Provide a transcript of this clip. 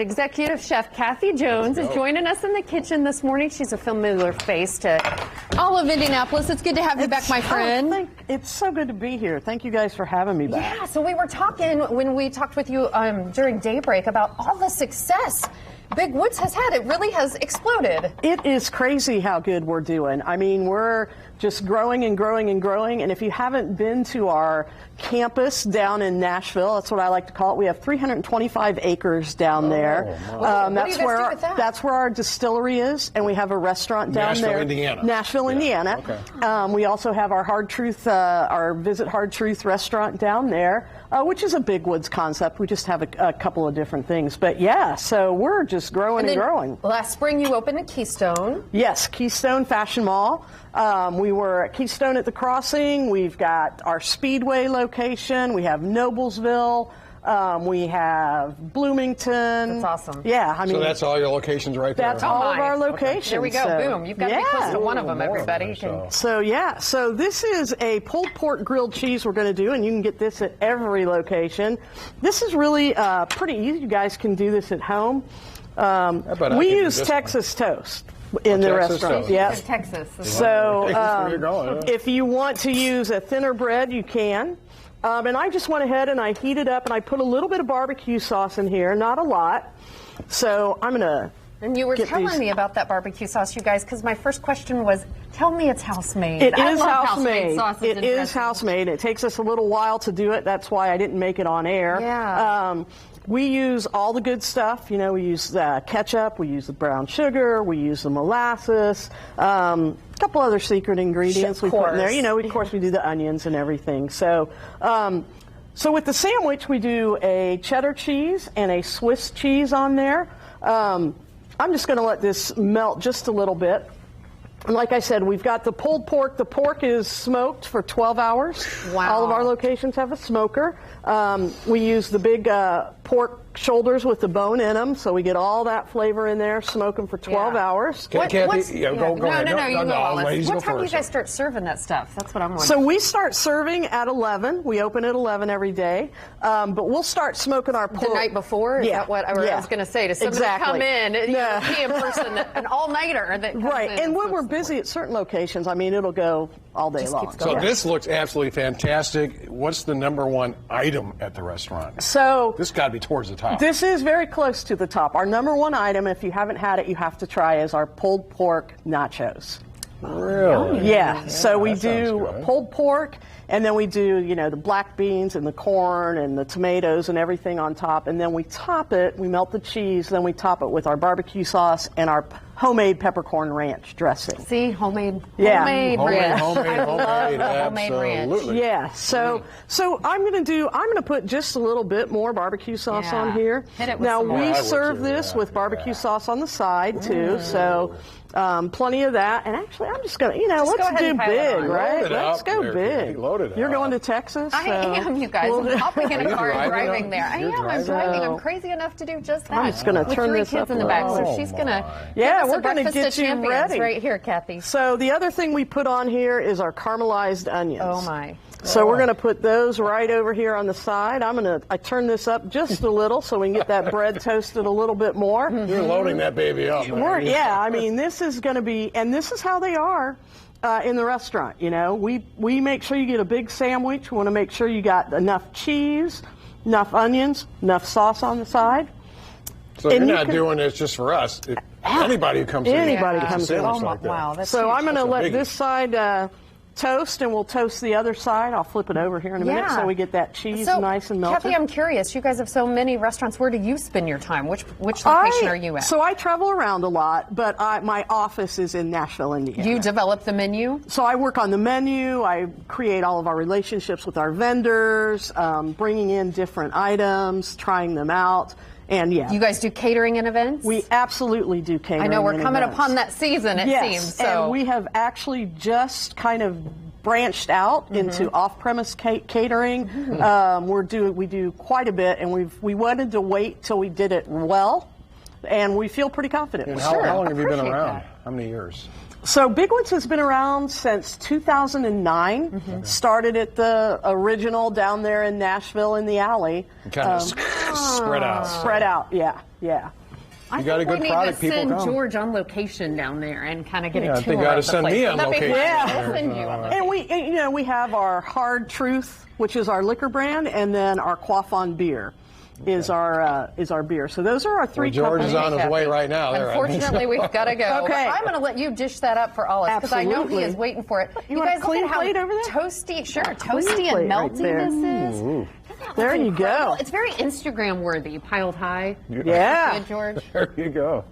Executive Chef Kathy Jones is joining us in the kitchen this morning. She's a familiar face to all of Indianapolis. It's good to have you back, my friend. It's so good to be here. Thank you guys for having me back. Yeah, so we were talking when we talked with you during Daybreak about all the success Big Woods has had. It really has exploded. It is crazy how good we're doing. I mean, we're just growing and growing and growing. And if you haven't been to our campus down in Nashville, that's what I like to call it. We have 325 acres down there. That's where our distillery is, and we have a restaurant down there. Nashville, Indiana. Okay. We also have our Hard Truth, our Visit Hard Truth restaurant down there, which is a Big Woods concept. We just have a couple of different things. But yeah, so we're just growing and growing. Last spring you opened a Keystone. Yes, Keystone Fashion Mall. We were at Keystone at the Crossing. We've got our Speedway location. We have Noblesville. We have Bloomington. That's awesome. Yeah, I mean. So that's all your locations right there? That's all of our locations. Okay. There we go. Boom. You've got to be close to one of them, everybody. So this is a pulled pork grilled cheese we're going to do, and you can get this at every location. This is really pretty easy. You guys can do this at home. We use Texas toast in the restaurant. Yeah, Texas. So if you want to use a thinner bread, you can. And I just went ahead and I heat it up and I put a little bit of barbecue sauce in here, not a lot. So I'm going to. And you were telling me about that barbecue sauce, you guys, because my first question was, tell me it's house-made. It is house-made. It is house-made. It takes us a little while to do it. That's why I didn't make it on air. Yeah. We use all the good stuff. You know, we use ketchup, we use the brown sugar, we use the molasses, a couple other secret ingredients we put in there. You know, of course, we do the onions and everything. So, so with the sandwich, we do a cheddar cheese and a Swiss cheese on there. I'm just going to let this melt just a little bit. And like I said, we've got the pulled pork. The pork is smoked for 12 hours. Wow. All of our locations have a smoker. We use the big pork shoulders with the bone in them, so we get all that flavor in there, smoke them for 12 hours. Go ahead. What time do you guys start serving that stuff? That's what I'm wondering. So we start serving at 11. We open at 11 every day. But we'll start smoking our pork. The night before? Is that what I was going to say? To somebody come in, a PM person, an all-nighter that comes in. And when we're busy at certain locations, I mean, it'll go all day long. So this looks absolutely fantastic. What's the #1 item at the restaurant? So this got to be towards the top. This is very close to the top. Our #1 item, if you haven't had it, you have to try, is our pulled pork nachos. Really? Yeah. So we do pulled pork, and then we do, you know, the black beans and the corn and the tomatoes and everything on top, and then we top it. We melt the cheese, then we top it with our barbecue sauce and our homemade peppercorn ranch dressing. See, homemade Homemade ranch. Yeah. So I'm gonna put just a little bit more barbecue sauce on here. Hit it with now some more. we serve this with barbecue sauce on the side too. So plenty of that. And actually, I'm just gonna, let's do big, right? Let's go big. You're going to Texas? I am, you guys. I'm hopping in a car and driving there. I am. I'm driving. I'm crazy enough to do just that. I'm just gonna turn this up. With 3 kids in the back, so she's gonna. We're going to get you ready. Right here, Kathy. So the other thing we put on here is our caramelized onions. Oh, my. So we're going to put those right over here on the side. I turn this up just a little so we can get that bread toasted a little bit more. You're loading that baby up. I mean, this is going to be, and this is how they are in the restaurant. You know, we make sure you get a big sandwich. We want to make sure you got enough cheese, enough onions, enough sauce on the side. So you're not doing this just for us. Anybody who comes in. Anybody comes in. Wow, that's so huge. I'm going to let this side toast, and we'll toast the other side. I'll flip it over here in a minute so we get that cheese nice and melted. Kathy, I'm curious. You guys have so many restaurants. Where do you spend your time? Which location are you at? So I travel around a lot, but my office is in Nashville, Indiana. You develop the menu? So I work on the menu. I create all of our relationships with our vendors, bringing in different items, trying them out. And you guys do catering and events? We absolutely do catering. I know we're coming events. Upon that season, it seems. So. And we have actually just kind of branched out into off-premise catering. We do quite a bit, and we wanted to wait till we did it well. and we feel pretty confident. And with how it. long have you been Appreciate around? that. How many years? So Big Woods has been around since 2009. Started at the original down there in Nashville in the alley. Kind of spread out. Spread out, yeah. You got a good product, we need to people send come. George on location down there and kind of get Yeah, a I tour think you gotta of the send place. me on That'd be location. fun. Yeah. I'll send you on And location. we have our Hard Truth, which is our liquor brand, and then our Quaffon beer is our beer. So those are our three George is companies. on his way right now. There, I think. Unfortunately, we've got to go. Okay. But I'm going to let you dish that up for Olive because I know he Absolutely. is waiting for it. You want a guys look clean at how plate over there? toasty, sure, Clean toasty plate and right melty there. this is. Doesn't that There look you incredible? go. It's very Instagram worthy, piled high. Yeah. Good, George. There you go.